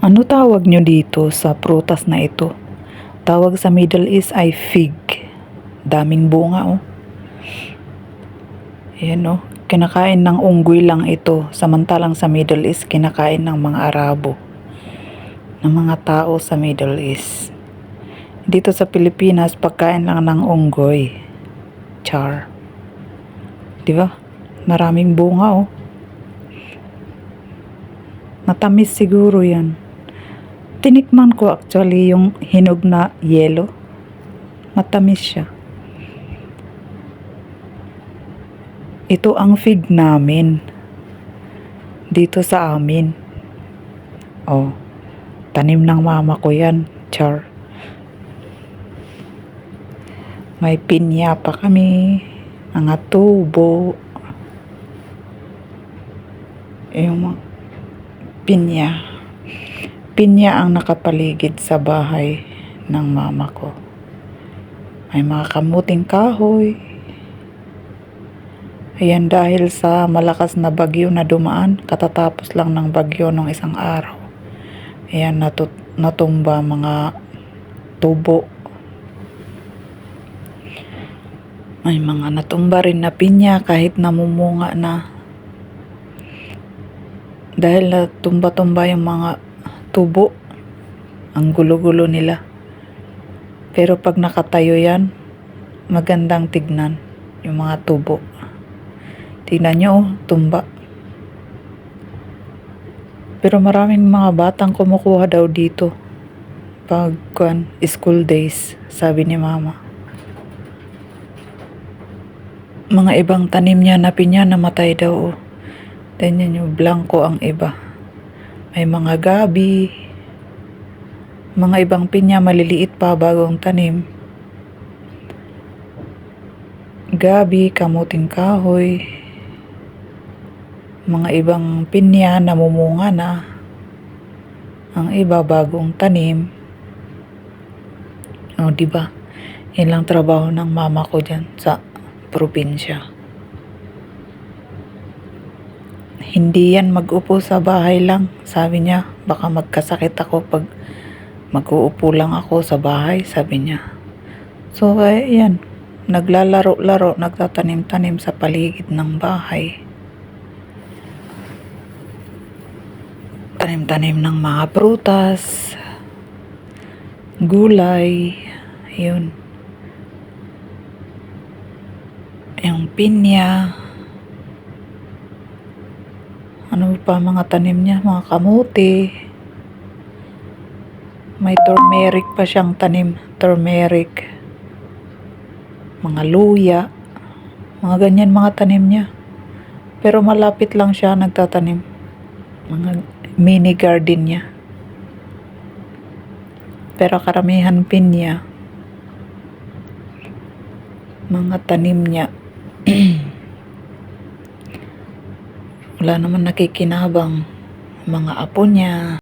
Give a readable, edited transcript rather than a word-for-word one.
Ano tawag nyo dito sa prutas na ito? Tawag sa Middle East ay fig. Daming bunga oh. Ayan oh. Kinakain ng unggoy lang ito. Samantalang sa Middle East, kinakain ng mga Arabo. Ng mga tao sa Middle East. Dito sa Pilipinas, pagkain lang ng unggoy. Char. Diba? Maraming bunga oh. Matamis siguro yan. Tinikman ko actually yung hinog na yelo. Matamis siya. Ito ang fig namin. Dito sa amin. Oh. Tanim ng mama ko yan. Char. May pinya pa kami. Mga tubo. Yung mga pinya. Pinya ang nakapaligid sa bahay ng mama ko. May mga kamuting kahoy. Ayan, dahil sa malakas na bagyo na dumaan, katatapos lang ng bagyo nung isang araw. Ayan, natumba mga tubo. May mga natumba rin na pinya kahit namumunga na. Dahil natumba-tumba yung mga tubo, ang gulo-gulo nila. Pero pag nakatayo yan, magandang tignan yung mga tubo. Tignan nyo, tumba. Pero maraming mga batang kumukuha daw dito pag school days, sabi ni mama. Mga ibang tanim niya na pinya namatay daw. Tignan nyo, blanco ang iba. May mga gabi. Mga ibang pinya maliliit pa bagong tanim. Gabi, kamuting kahoy. Mga ibang pinya namumunga na. Ang iba bagong tanim. O, diba? Yan lang trabaho ng mama ko dyan sa probinsya. Hindi yan mag-upo sa bahay lang. Sabi niya, baka magkasakit ako pag mag-uupo lang ako sa bahay, sabi niya. So, yan. Naglalaro-laro, nagtatanim-tanim sa paligid ng bahay. Tanim-tanim ng mga prutas, gulay, yun. Yung pinya. Ano pa mga tanim niya? Mga kamote. May turmeric pa siyang tanim. Turmeric. Mga luya. Mga ganyan mga tanim niya. Pero malapit lang siya nagtatanim. Mga mini garden niya. Pero karamihan pinya. Mga tanim niya. Wala naman nakikinabang mga apo niya.